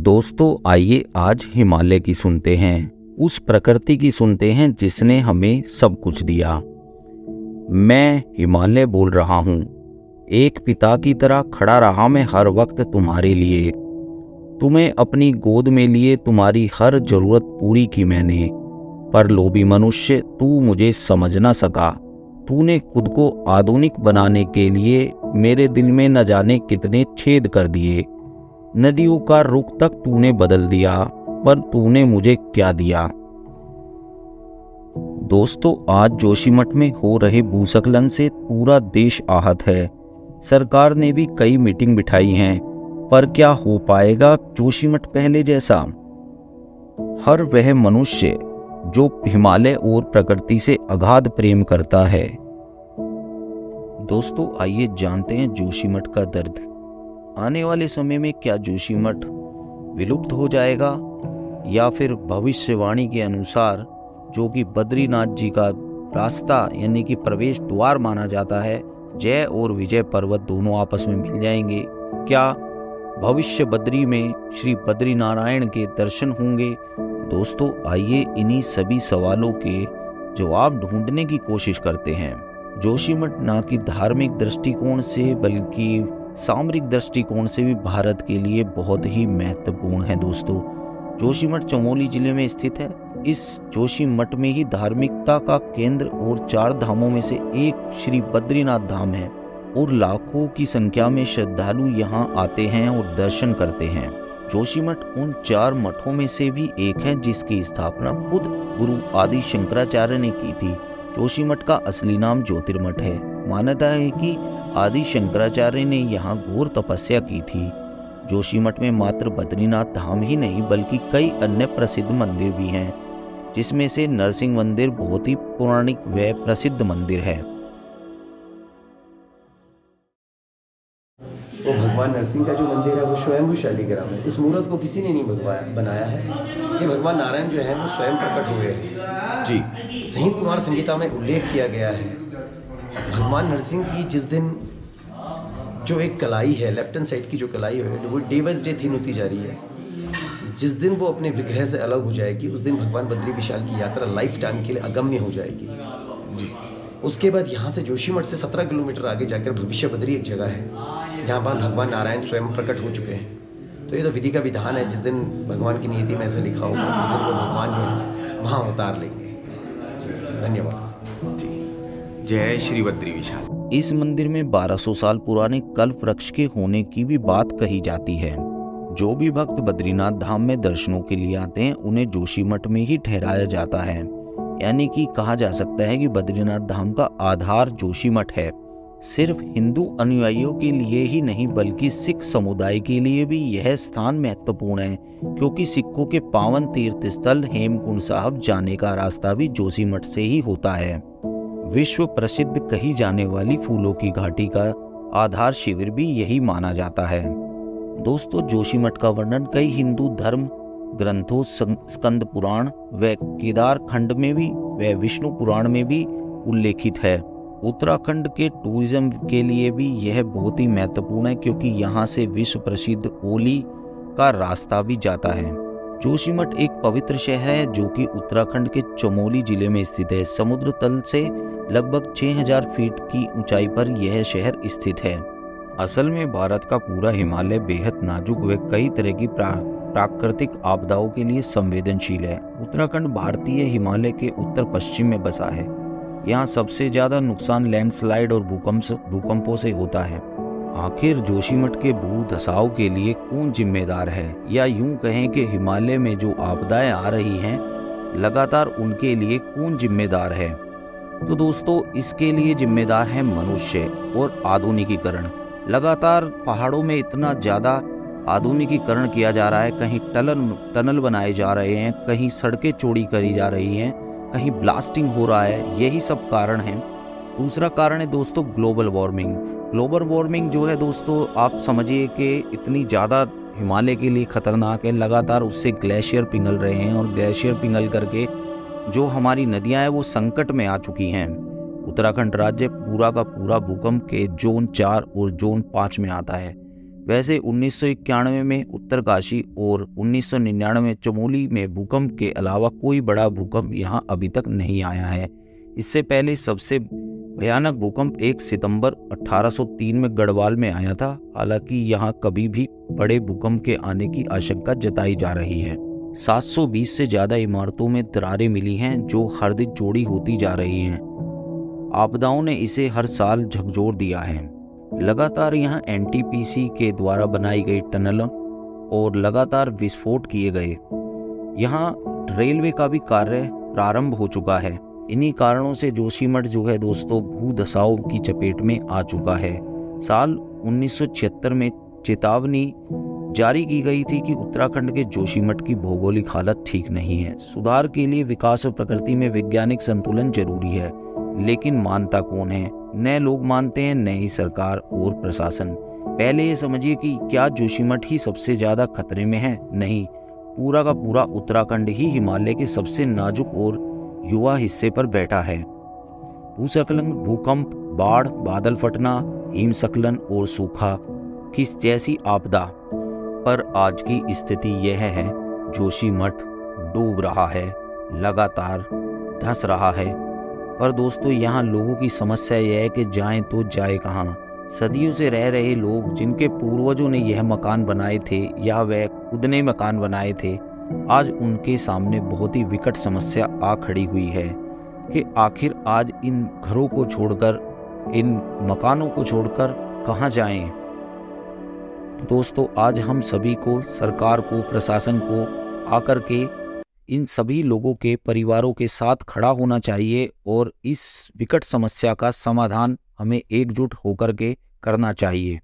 दोस्तों आइए आज हिमालय की सुनते हैं, उस प्रकृति की सुनते हैं जिसने हमें सब कुछ दिया। मैं हिमालय बोल रहा हूँ, एक पिता की तरह खड़ा रहा मैं हर वक्त तुम्हारे लिए। तुम्हें अपनी गोद में लिए तुम्हारी हर जरूरत पूरी की मैंने, पर लोभी मनुष्य तू मुझे समझ न सका। तूने खुद को आधुनिक बनाने के लिए मेरे दिल में न जाने कितने छेद कर दिए। नदियों का रुख तक तूने बदल दिया, पर तूने मुझे क्या दिया। दोस्तों आज जोशीमठ में हो रहे भूस्खलन से पूरा देश आहत है। सरकार ने भी कई मीटिंग बिठाई हैं, पर क्या हो पाएगा जोशीमठ पहले जैसा। हर वह मनुष्य जो हिमालय और प्रकृति से अगाध प्रेम करता है। दोस्तों आइए जानते हैं जोशीमठ का दर्द। आने वाले समय में क्या जोशीमठ विलुप्त हो जाएगा, या फिर भविष्यवाणी के अनुसार जो कि बद्रीनाथ जी का रास्ता यानी कि प्रवेश द्वार माना जाता है, जय और विजय पर्वत दोनों आपस में मिल जाएंगे। क्या भविष्य बद्री में श्री बद्रीनारायण के दर्शन होंगे। दोस्तों आइए इन्हीं सभी सवालों के जवाब ढूंढने की कोशिश करते हैं। जोशीमठ न कि धार्मिक दृष्टिकोण से बल्कि सामरिक दृष्टिकोण से भी भारत के लिए बहुत ही महत्वपूर्ण है। दोस्तों जोशीमठ चमोली जिले में स्थित है। इस जोशीमठ में ही धार्मिकता का केंद्र और 4 धामों में से एक श्री बद्रीनाथ धाम है, और लाखों की संख्या में श्रद्धालु यहाँ आते हैं और दर्शन करते हैं। जोशीमठ उन 4 मठों में से भी एक है जिसकी स्थापना खुद गुरु आदि शंकराचार्य ने की थी। जोशीमठ का असली नाम ज्योतिर्मठ है। मान्यता है कि आदि शंकराचार्य ने यहाँ घोर तपस्या की थी। जोशीमठ में मात्र बद्रीनाथ धाम ही नहीं बल्कि कई अन्य प्रसिद्ध मंदिर भी हैं, जिसमें से नरसिंह मंदिर बहुत ही पौराणिक व प्रसिद्ध मंदिर है। वो भगवान नरसिंह का जो मंदिर है वो स्वयंभू शालिग्राम है। इस मूर्त को किसी ने नहीं बनाया है। ये भगवान नारायण जो है वो स्वयं प्रकट हुए हैं जी। संहित कुमार संहिता में उल्लेख किया गया है भगवान नरसिंह की जिस दिन जो एक कलाई है, लेफ्ट हैंड साइड की जो कलाई है वो डे बाय डे थिन होती जा रही है। जिस दिन वो अपने विग्रह से अलग हो जाएगी उस दिन भगवान बद्री विशाल की यात्रा लाइफ टाइम के लिए अगम्य हो जाएगी जी। उसके बाद यहाँ से जोशीमठ से 17 किलोमीटर आगे जाकर भविष्य बद्री एक जगह है जहाँ पर भगवान नारायण स्वयं प्रकट हो चुके हैं। तो ये तो विधि का विधान है, जिस दिन भगवान की नियति में ऐसे लिखा होगा उस दिन वो भगवान जो है वहाँ अवतार लेंगे जी। धन्यवाद जी। जय श्री बद्री विशाल। इस मंदिर में 1200 साल पुराने कल्प वृक्ष के होने की भी बात कही जाती है। जो भी भक्त बद्रीनाथ धाम में दर्शनों के लिए आते हैं उन्हें जोशीमठ में ही ठहराया जाता है। यानी कि कहा जा सकता है कि बद्रीनाथ धाम का आधार जोशीमठ है। सिर्फ हिंदू अनुयायियों के लिए ही नहीं बल्कि सिख समुदाय के लिए भी यह स्थान महत्वपूर्ण है, क्योंकि सिखों के पावन तीर्थ स्थल हेमकुंड साहब जाने का रास्ता भी जोशीमठ से ही होता है। विश्व प्रसिद्ध कही जाने वाली फूलों की घाटी का आधार शिविर भी यही माना जाता है। दोस्तों जोशीमठ का वर्णन कई हिंदू धर्म ग्रंथों स्कंद पुराण व केदार खंड में भी व विष्णु पुराण में भी उल्लेखित है। उत्तराखंड के टूरिज्म के लिए भी यह बहुत ही महत्वपूर्ण है, क्योंकि यहाँ से विश्व प्रसिद्ध ओली का रास्ता भी जाता है। जोशीमठ एक पवित्र शहर है जो कि उत्तराखंड के चमोली जिले में स्थित है। समुद्र तल से लगभग 6000 फीट की ऊंचाई पर यह शहर स्थित है। असल में भारत का पूरा हिमालय बेहद नाजुक व कई तरह की प्राकृतिक आपदाओं के लिए संवेदनशील है। उत्तराखंड भारतीय हिमालय के उत्तर पश्चिम में बसा है। यहाँ सबसे ज्यादा नुकसान लैंडस्लाइड और भूकंपों से होता है। आखिर जोशीमठ के भू धसाव के लिए कौन जिम्मेदार है, या यूं कहें कि हिमालय में जो आपदाएं आ रही हैं लगातार उनके लिए कौन जिम्मेदार है। तो दोस्तों इसके लिए जिम्मेदार है मनुष्य और आधुनिकीकरण। लगातार पहाड़ों में इतना ज़्यादा आधुनिकीकरण किया जा रहा है, कहीं टनल बनाए जा रहे हैं, कहीं सड़कें चौड़ी करी जा रही हैं, कहीं ब्लास्टिंग हो रहा है। यही सब कारण है। दूसरा कारण है दोस्तों ग्लोबल वार्मिंग। ग्लोबल वार्मिंग जो है दोस्तों आप समझिए कि इतनी ज़्यादा हिमालय के लिए खतरनाक है। लगातार उससे ग्लेशियर पिघल रहे हैं, और ग्लेशियर पिघल करके जो हमारी नदियां हैं वो संकट में आ चुकी हैं। उत्तराखंड राज्य पूरा का पूरा भूकंप के जोन 4 और जोन 5 में आता है। वैसे 1991 में उत्तरकाशी और 1999 चमोली में भूकंप के अलावा कोई बड़ा भूकंप यहाँ अभी तक नहीं आया है। इससे पहले सबसे भयानक भूकंप 1 सितंबर 1803 में गढ़वाल में आया था। हालांकि यहाँ कभी भी बड़े भूकंप के आने की आशंका जताई जा रही है। 720 से ज़्यादा इमारतों में दरारें मिली हैं जो हर दिन चौड़ी होती जा रही हैं। आपदाओं ने इसे हर साल झकझोर दिया है। लगातार यहाँ एनटीपीसी के द्वारा बनाई गई टनलों और लगातार विस्फोट किए गए। यहाँ रेलवे का भी कार्य प्रारंभ हो चुका है। इन्हीं कारणों से जोशीमठ जो है दोस्तों भूदशाओं की चपेट में आ चुका है। साल 1976 में चेतावनी जारी की गई थी कि उत्तराखंड के जोशीमठ की भौगोलिक हालत ठीक नहीं है। सुधार के लिए विकास और प्रकृति में वैज्ञानिक संतुलन जरूरी है, लेकिन मानता कौन है? नए लोग मानते हैं, नई सरकार और प्रशासन। पहले ये समझिए कि क्या जोशीमठ ही सबसे ज्यादा खतरे में है? नहीं, पूरा का पूरा उत्तराखंड ही हिमालय के सबसे नाजुक और युवा हिस्से पर बैठा है। भूस्खलन, भूकंप, बाढ़, बादल फटना, हिमस्खलन और सूखा किस जैसी आपदा पर आज की स्थिति यह है, जोशीमठ डूब रहा है, लगातार धंस रहा है। पर दोस्तों यहाँ लोगों की समस्या यह है कि जाएं तो जाए कहाँ। सदियों से रह रहे लोग, जिनके पूर्वजों ने यह मकान बनाए थे या वह खुद ने मकान बनाए थे, आज उनके सामने बहुत ही विकट समस्या आ खड़ी हुई है कि आखिर आज इन घरों को छोड़कर, इन मकानों को छोड़कर कहाँ जाएं। दोस्तों आज हम सभी को, सरकार को, प्रशासन को आकर के इन सभी लोगों के परिवारों के साथ खड़ा होना चाहिए और इस विकट समस्या का समाधान हमें एकजुट होकर के करना चाहिए।